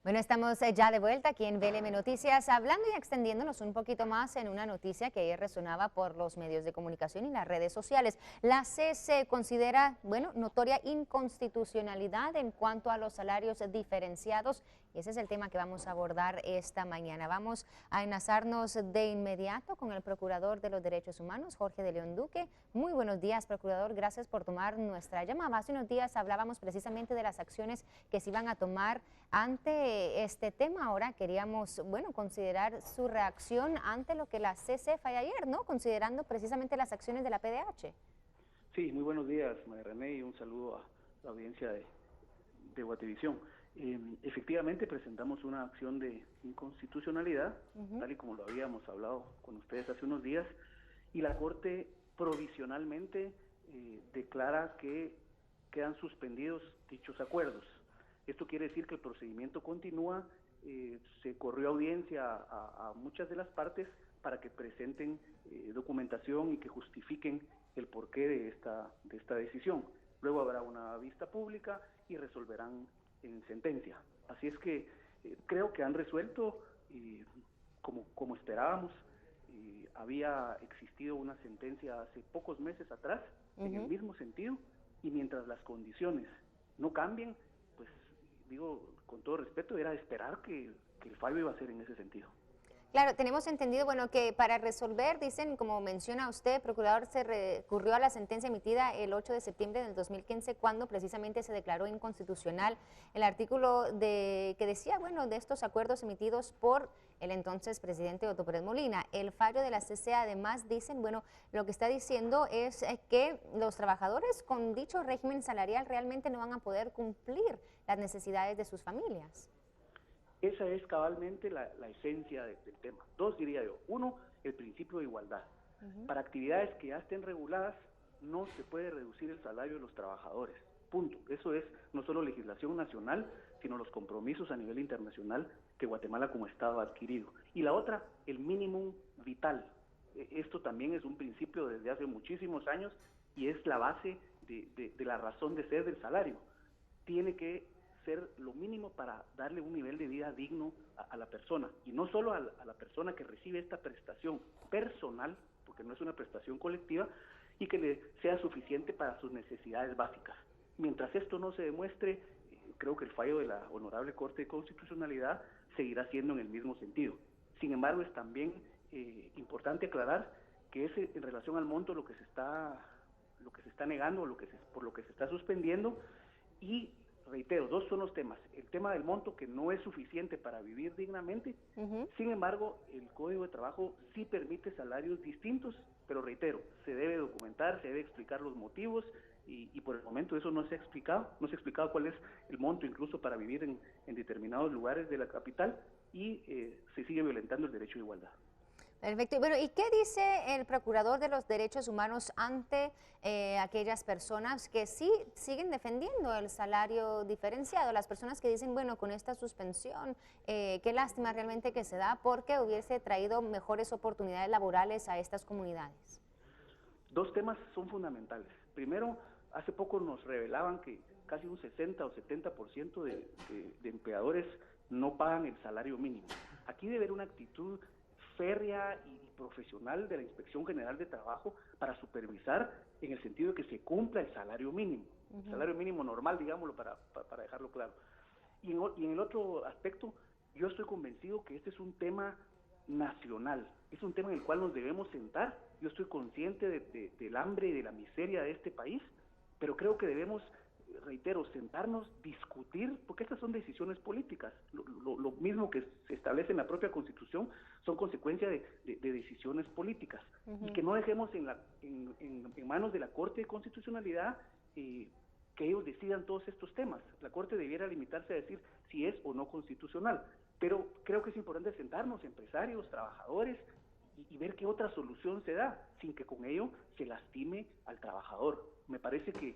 Bueno, estamos ya de vuelta aquí en BLM Noticias, hablando y extendiéndonos un poquito más en una noticia que ayer resonaba por los medios de comunicación y las redes sociales. La CC considera, notoria inconstitucionalidad en cuanto a los salarios diferenciados, y ese es el tema que vamos a abordar esta mañana. Vamos a enlazarnos de inmediato con el Procurador de los Derechos Humanos, Jorge de León Duque. Muy buenos días, Procurador, gracias por tomar nuestra llamada. Hace unos días hablábamos precisamente de las acciones que se iban a tomar ante este tema. Ahora queríamos, considerar su reacción ante lo que la CC falló ayer, ¿no? Considerando precisamente las acciones de la PDH. Sí, muy buenos días, María René, y un saludo a la audiencia de Guatevisión. Efectivamente presentamos una acción de inconstitucionalidad, tal y como lo habíamos hablado con ustedes hace unos días, y la Corte provisionalmente declara que quedan suspendidos dichos acuerdos. Esto quiere decir que el procedimiento continúa, se corrió audiencia a muchas de las partes para que presenten documentación y que justifiquen el porqué de esta decisión. Luego habrá una vista pública y resolverán en sentencia. Así es que creo que han resuelto como esperábamos. Había existido una sentencia hace pocos meses atrás en el mismo sentido, y mientras las condiciones no cambien, pues digo, con todo respeto, era de esperar que el fallo iba a ser en ese sentido. Claro, tenemos entendido, que para resolver, dicen, como menciona usted, Procurador, se recurrió a la sentencia emitida el 8 de septiembre del 2015, cuando precisamente se declaró inconstitucional el artículo que decía, de estos acuerdos emitidos por el entonces presidente Otto Pérez Molina. El fallo de la CC, además, dicen, lo que está diciendo es que los trabajadores con dicho régimen salarial realmente no van a poder cumplir las necesidades de sus familias. Esa es cabalmente la esencia del tema. Dos, diría yo. Uno, el principio de igualdad. Para actividades que ya estén reguladas, no se puede reducir el salario de los trabajadores. Punto. Eso es no solo legislación nacional, sino los compromisos a nivel internacional que Guatemala como Estado ha adquirido. Y la otra, el mínimo vital. Esto también es un principio desde hace muchísimos años y es la base de la razón de ser del salario. Tiene que ser lo mínimo para darle un nivel de vida digno a la persona, y no solo a la persona que recibe esta prestación personal, porque no es una prestación colectiva, y que le sea suficiente para sus necesidades básicas. Mientras esto no se demuestre, creo que el fallo de la Honorable Corte de Constitucionalidad seguirá siendo en el mismo sentido. Sin embargo, es también importante aclarar que es en relación al monto lo que se está negando, por lo que se está suspendiendo, y reitero, dos son los temas. El tema del monto, que no es suficiente para vivir dignamente. Sin embargo, el Código de Trabajo sí permite salarios distintos, pero reitero, se debe documentar, se debe explicar los motivos, y por el momento eso no se ha explicado. No se ha explicado cuál es el monto incluso para vivir en determinados lugares de la capital, y se sigue violentando el derecho de igualdad. Perfecto. ¿Y qué dice el Procurador de los Derechos Humanos ante aquellas personas que sí siguen defendiendo el salario diferenciado? Las personas que dicen, con esta suspensión, qué lástima realmente que se da, porque hubiese traído mejores oportunidades laborales a estas comunidades. Dos temas son fundamentales. Primero, hace poco nos revelaban que casi un 60 o 70% de empleadores no pagan el salario mínimo. Aquí debe haber una actitud férrea y profesional de la Inspección General de Trabajo para supervisar en el sentido de que se cumpla el salario mínimo, el salario mínimo normal, digámoslo, para dejarlo claro. Y en el otro aspecto, yo estoy convencido que este es un tema nacional, es un tema en el cual nos debemos sentar. Yo estoy consciente del hambre y de la miseria de este país, pero creo que debemos, reitero, sentarnos, discutir, porque estas son decisiones políticas. Lo mismo que se establece en la propia Constitución son consecuencia de decisiones políticas, y que no dejemos en manos de la Corte de Constitucionalidad que ellos decidan todos estos temas. La Corte debiera limitarse a decir si es o no constitucional, pero creo que es importante sentarnos, empresarios, trabajadores, y ver qué otra solución se da, sin que con ello se lastime al trabajador. Me parece que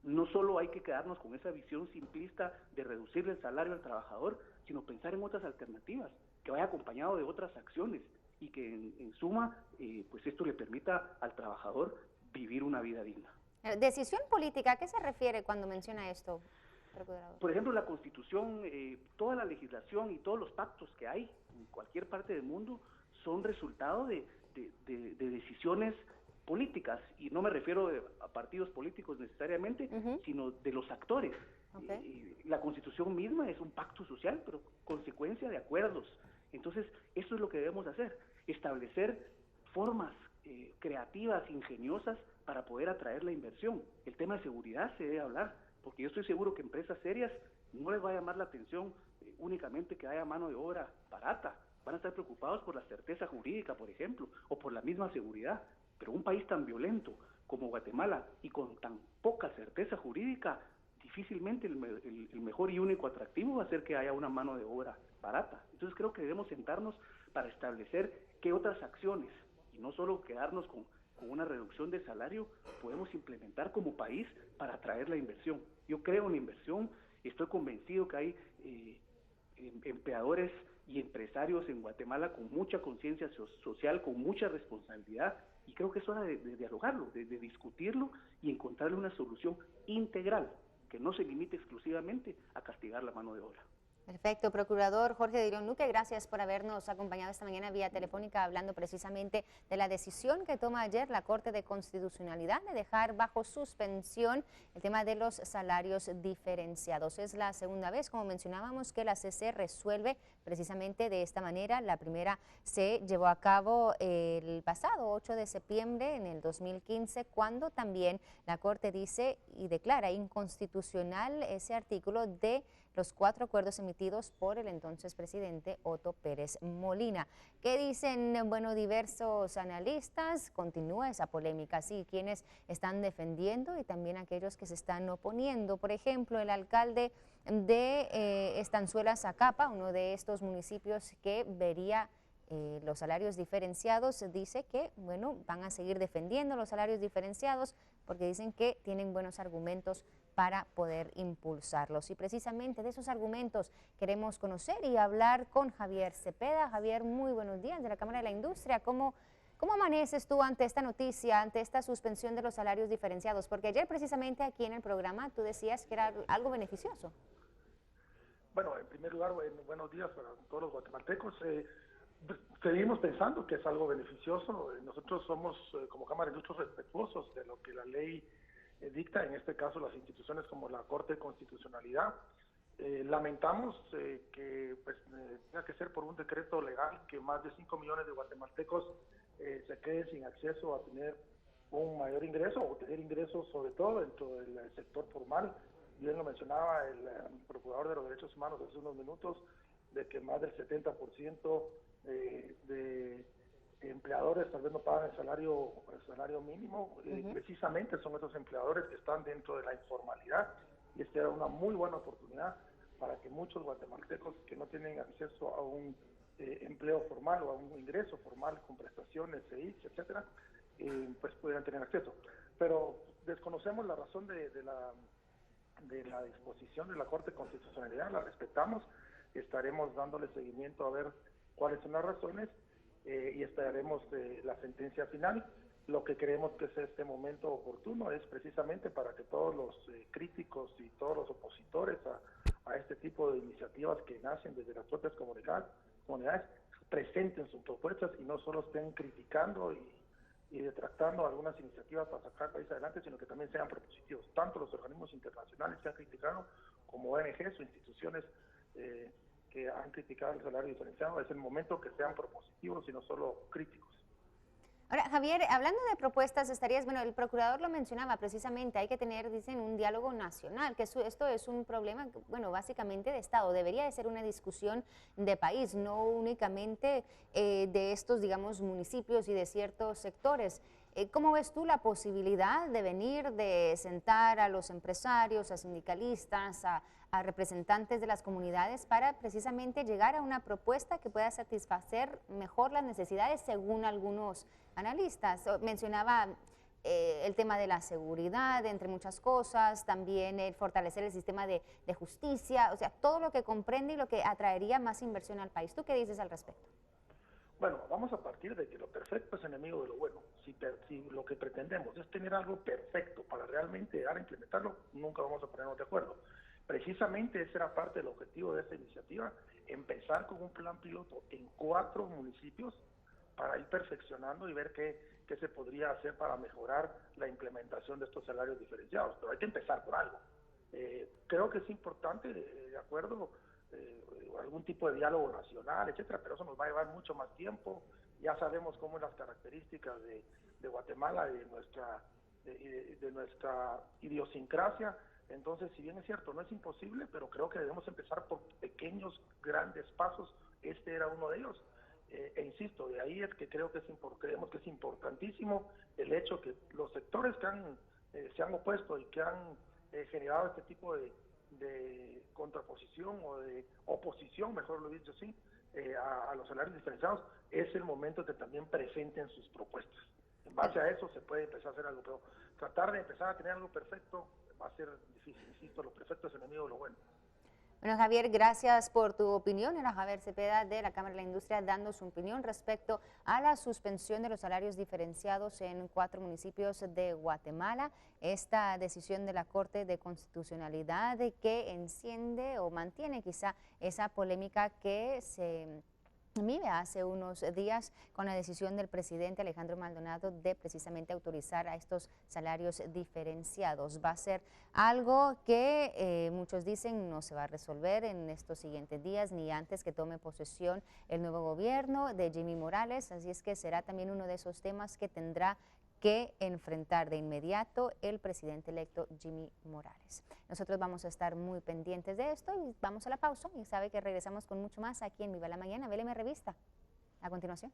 no solo hay que quedarnos con esa visión simplista de reducirle el salario al trabajador, sino pensar en otras alternativas, que vaya acompañado de otras acciones, y que en suma, pues esto le permita al trabajador vivir una vida digna. Decisión política, ¿a qué se refiere cuando menciona esto? procurador? Por ejemplo, la Constitución, toda la legislación y todos los pactos que hay en cualquier parte del mundo son resultado de decisiones políticas, y no me refiero a partidos políticos necesariamente, sino de los actores. La Constitución misma es un pacto social, pero consecuencia de acuerdos. Entonces, eso es lo que debemos hacer, establecer formas creativas, ingeniosas, para poder atraer la inversión. El tema de seguridad se debe hablar, porque yo estoy seguro que empresas serias no les va a llamar la atención únicamente que haya mano de obra barata, van a estar preocupados por la certeza jurídica, por ejemplo, o por la misma seguridad. Pero un país tan violento como Guatemala y con tan poca certeza jurídica, difícilmente el mejor y único atractivo va a ser que haya una mano de obra barata. Entonces creo que debemos sentarnos para establecer qué otras acciones, y no solo quedarnos con una reducción de salario, podemos implementar como país para atraer la inversión. Yo creo en la inversión, estoy convencido que hay empleadores y empresarios en Guatemala con mucha conciencia social, con mucha responsabilidad, y creo que es hora de dialogarlo, de discutirlo y encontrarle una solución integral que no se limite exclusivamente a castigar la mano de obra. Perfecto, procurador Jorge Dirion Luque, gracias por habernos acompañado esta mañana vía telefónica hablando precisamente de la decisión que toma ayer la Corte de Constitucionalidad de dejar bajo suspensión el tema de los salarios diferenciados. Es la segunda vez, como mencionábamos, que la CC resuelve precisamente de esta manera. La primera se llevó a cabo el pasado 8 de septiembre en el 2015, cuando también la Corte dice y declara inconstitucional ese artículo de los 4 acuerdos emitidos por el entonces presidente Otto Pérez Molina. ¿Qué dicen, bueno, diversos analistas? Continúa esa polémica, sí, quienes están defendiendo y también aquellos que se están oponiendo. Por ejemplo, el alcalde de Estanzuela, Zacapa, uno de estos municipios que vería los salarios diferenciados, dice que, bueno, van a seguir defendiendo los salarios diferenciados porque dicen que tienen buenos argumentos para poder impulsarlos. Y precisamente de esos argumentos queremos conocer y hablar con Javier Cepeda. Javier, muy buenos días, de la Cámara de la Industria. ¿Cómo amaneces tú ante esta noticia, ante esta suspensión de los salarios diferenciados? Porque ayer precisamente aquí en el programa tú decías que era algo beneficioso. Bueno, en primer lugar, buenos días para todos los guatemaltecos. Seguimos pensando que es algo beneficioso. Nosotros somos, como Cámara de Industria, respetuosos de lo que la ley dicta, en este caso las instituciones como la Corte de Constitucionalidad. Lamentamos que tenga que ser por un decreto legal que más de 5 millones de guatemaltecos se queden sin acceso a tener un mayor ingreso o tener ingresos sobre todo dentro del sector formal. Bien lo mencionaba el Procurador de los Derechos Humanos hace unos minutos, de que más del 70% de empleadores tal vez no pagan el salario mínimo. Precisamente son esos empleadores que están dentro de la informalidad, y esta era una muy buena oportunidad para que muchos guatemaltecos que no tienen acceso a un empleo formal o a un ingreso formal con prestaciones, CEIX, etcétera, pues pudieran tener acceso. Pero desconocemos la razón de la disposición de la Corte de Constitucionalidad, la respetamos, estaremos dándole seguimiento a ver cuáles son las razones y esperaremos la sentencia final. Lo que creemos que es este momento oportuno es precisamente para que todos los críticos y todos los opositores a este tipo de iniciativas que nacen desde las propias comunidades presenten sus propuestas y no solo estén criticando y detractando algunas iniciativas para sacar el país adelante, sino que también sean propositivos. Tanto los organismos internacionales que han criticado como ONGs o instituciones que han criticado el salario diferenciado, es el momento que sean propositivos y no solo críticos. Ahora, Javier, hablando de propuestas, bueno, el procurador lo mencionaba precisamente, hay que tener, dicen, un diálogo nacional, que esto es un problema, bueno, básicamente de Estado, debería de ser una discusión de país, no únicamente de estos, digamos, municipios y de ciertos sectores. ¿Cómo ves tú la posibilidad de venir, de sentar a los empresarios, a sindicalistas, a representantes de las comunidades para precisamente llegar a una propuesta que pueda satisfacer mejor las necesidades según algunos analistas? Mencionaba el tema de la seguridad, entre muchas cosas, también el fortalecer el sistema de justicia, o sea, todo lo que comprende y lo que atraería más inversión al país. ¿Tú qué dices al respecto? Bueno, vamos a partir de que lo perfecto es enemigo de lo bueno. Si lo que pretendemos es tener algo perfecto para realmente llegar a implementarlo, nunca vamos a ponernos de acuerdo. Precisamente ese era parte del objetivo de esta iniciativa, empezar con un plan piloto en 4 municipios para ir perfeccionando y ver qué se podría hacer para mejorar la implementación de estos salarios diferenciados, pero hay que empezar por algo. Creo que es importante, de acuerdo, algún tipo de diálogo nacional, etcétera, pero eso nos va a llevar mucho más tiempo. Ya sabemos cómo las características de Guatemala, de nuestra idiosincrasia. Entonces, si bien es cierto, no es imposible, pero creo que debemos empezar por pequeños, grandes pasos. Este era uno de ellos. Insisto, de ahí es que creemos que es importantísimo el hecho que los sectores que se han opuesto y que han generado este tipo de contraposición o de oposición, mejor lo he dicho así, a los salarios diferenciados, es el momento que también presenten sus propuestas. En base a eso se puede empezar a hacer algo, pero tratar de empezar a tener algo perfecto va a ser difícil. Insisto, lo perfecto es enemigo de lo bueno. Bueno, Javier, gracias por tu opinión. Era Javier Cepeda de la Cámara de la Industria dando su opinión respecto a la suspensión de los salarios diferenciados en 4 municipios de Guatemala. Esta decisión de la Corte de Constitucionalidad que enciende o mantiene quizá esa polémica que se vive hace unos días con la decisión del presidente Alejandro Maldonado de precisamente autorizar a estos salarios diferenciados. Va a ser algo que muchos dicen no se va a resolver en estos siguientes días ni antes que tome posesión el nuevo gobierno de Jimmy Morales, así es que será también uno de esos temas que tendrá que enfrentar de inmediato el presidente electo Jimmy Morales. Nosotros vamos a estar muy pendientes de esto y vamos a la pausa y sabe que regresamos con mucho más aquí en Viva la Mañana, VLM Revista. A continuación.